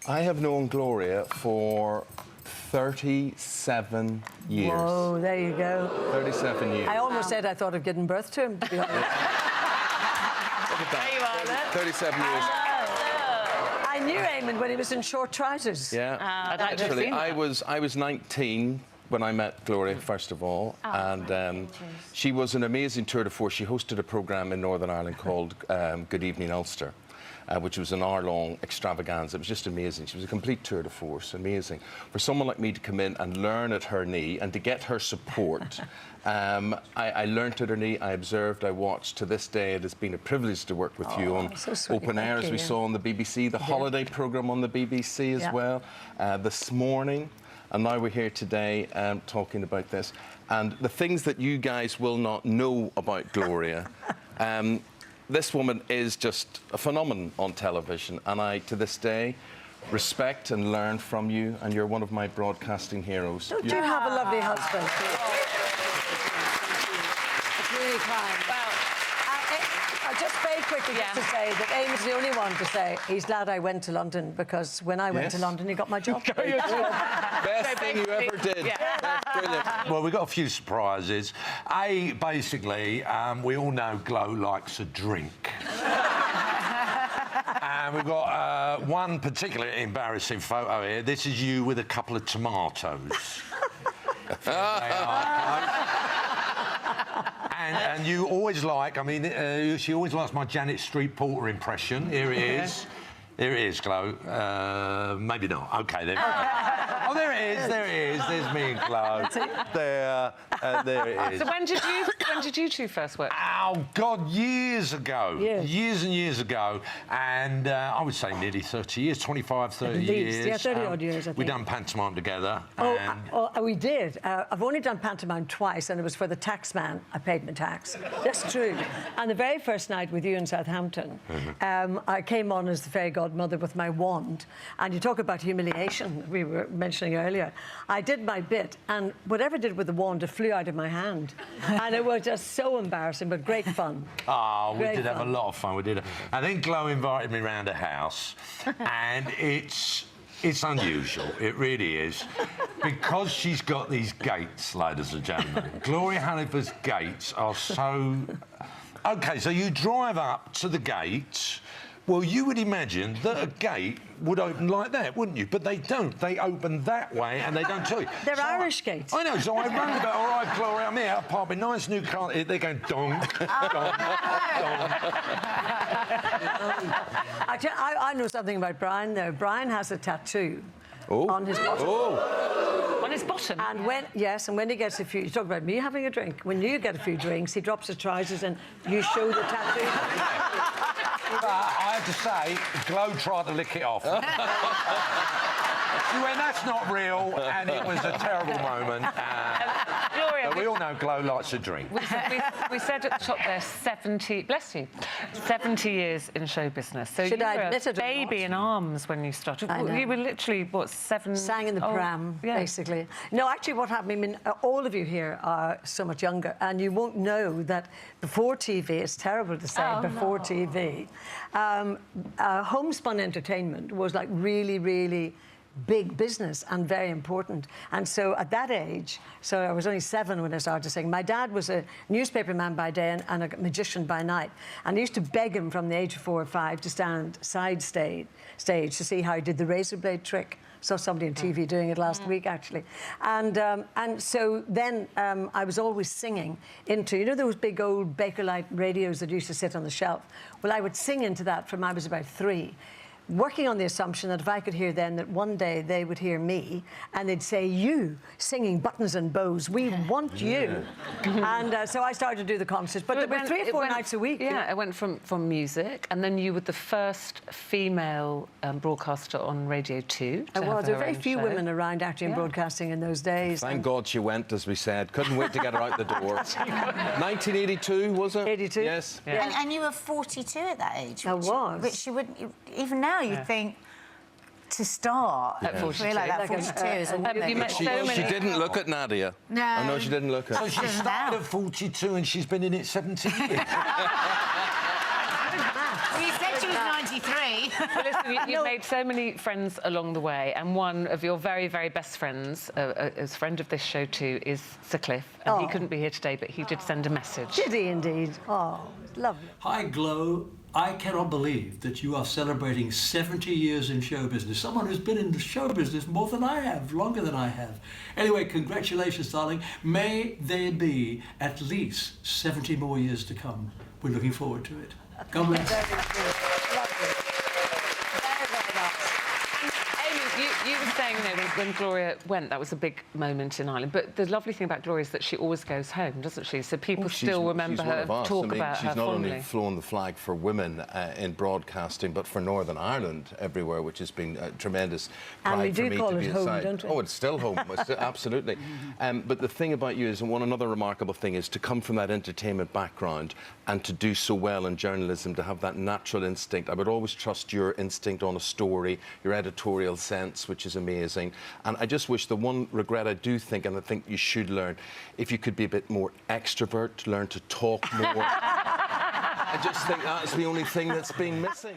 I have known Gloria for 37 years. Oh, there you go. 37 years. I almost said I thought of giving birth to him, to be honest. Look at that. There you are, then. 37 years. I knew Eamonn when he was in short trousers. Yeah. I'd like to have Actually, seen that. I was 19 when I met Gloria, first of all, and she was an amazing tour de force. She hosted a programme in Northern Ireland called Good Evening Ulster, which was an hour-long extravaganza. It was just amazing. She was a complete tour de force, amazing. For someone like me to come in and learn at her knee and to get her support, I learnt at her knee, I observed, I watched. To this day, it has been a privilege to work with you on so sweet. Open Air, as we saw on the BBC, the holiday programme on the BBC as well, this morning. And now we're here today talking about this. And the things that you guys will not know about Gloria, this woman is just a phenomenon on television. And I, to this day, respect and learn from you. And you're one of my broadcasting heroes. You do have a lovely husband. It's really kind. Well, Just very quickly just to say that Eamonn's the only one to say he's glad I went to London, because when I went to London, he got my job. Best thing you ever did. That's brilliant. Well, we've got a few surprises. Basically, we all know Glo likes a drink. And we've got one particularly embarrassing photo here. This is you with a couple of tomatoes. There they are. And you always like, I mean, she always likes my Janet Street Porter impression. Here it is. Here it is, Glo. Maybe not. OK, there. Oh, there it is. There it is. There's me and Glo. There. There it is. so when did you two first work? Oh, God, years ago. Years and years ago. And I would say nearly 30 years, 25, 30 years. Yeah, 30-odd years, I think. We've done pantomime together. We did. I've only done pantomime twice, and it was for the taxman. I paid my tax. That's true. And the very first night with you in Southampton, I came on as the fairy godmother with my wand. And you talk about humiliation, we were mentioning earlier. I did my bit, and whatever I did with the wand, it flew out of my hand. And it was just so embarrassing, but great fun. Oh, we did have a lot of fun. We did. And then Glo invited me round her house, and it's unusual. It really is, because she's got these gates, ladies and gentlemen. Gloria Hunniford's gates are so. OK, so you drive up to the gates. Well, you would imagine that a gate would open like that, wouldn't you? But they don't. They open that way, and they don't tell you. They're Irish gates. I know, so I rang about, all right, Gloria, I'm here, I'll park my nice new car. They're going, donk, donk, donk. Actually, I know something about Brian, though. Brian has a tattoo on his bottom. On his bottom? And when he gets a few... You talk about me having a drink. When you get a few drinks, he drops his trousers and you show the tattoo. But I have to say, Glo tried to lick it off. She went, that's not real, and it was a terrible moment. Gloria, we all know Glo likes a drink. We said at the top there, 70... Bless you. 70 years in show business. So Should you I were admit a it or baby not? in arms when you started. I know. You were literally, what, 7... Sang in the pram, basically. No, actually, what happened, I mean, all of you here are so much younger, and you won't know that before TV, it's terrible to say, before TV, homespun entertainment was like really, really big business and very important. And so at that age, so I was only 7 when I started to sing. My dad was a newspaperman by day and a magician by night. And I used to beg him from the age of 4 or 5 to stand side stage to see how he did the razor blade trick. Saw somebody on TV doing it last week, actually. And so then I was always singing into, you know, those big old Bakelite radios that used to sit on the shelf? Well, I would sing into that from I was about 3. Working on the assumption that if I could hear then that one day they would hear me and they'd say, you singing Buttons and Bows, we want you. And so I started to do the concerts, but there were 3 or 4 nights a week. Yeah, it went from music, and then you were the first female broadcaster on Radio 2. I was. There were very few women around acting and broadcasting in those days. Thank God she went, as we said. Couldn't wait to get her out the door. 1982, was it? 82. Yes. Yeah. And you were 42 at that age. I was. Which you wouldn't... Even now, you'd think... To start, at 42. Like that 42 is a woman. You met so many she didn't look at Nadia. No. I know she didn't look at her. So she started at 42 and she's been in it 17 years. Well, you said she was 93. Well, listen, you've made so many friends along the way, and one of your very, very best friends, as friend of this show too, is Sir Cliff. And he couldn't be here today, but he did send a message. Did he indeed? Oh, lovely. Hi, Glo. I cannot believe that you are celebrating 70 years in show business. Someone who's been in the show business more than I have, longer than I have. Anyway, congratulations, darling. May there be at least 70 more years to come. We're looking forward to it. God bless. Very good. Lovely. Very, very nice. Eamonn, you were saying, you know, when Gloria went, that was a big moment in Ireland. But the lovely thing about Gloria is that she always goes home, doesn't she? So people still remember her, talk about her She's not fondly. only flown the flag for women in broadcasting, but for Northern Ireland everywhere, which has been tremendous pride And we for do me call to it be home, aside. don't we? Oh, it's still home, absolutely. But the thing about you is, and one another remarkable thing is to come from that entertainment background and to do so well in journalism, to have that natural instinct. I would always trust your instinct on a story, your editorial sense, which is amazing. And I just wish, the one regret I do think, and I think you should learn, if you could be a bit more extrovert, learn to talk more. I just think that's the only thing that's been missing.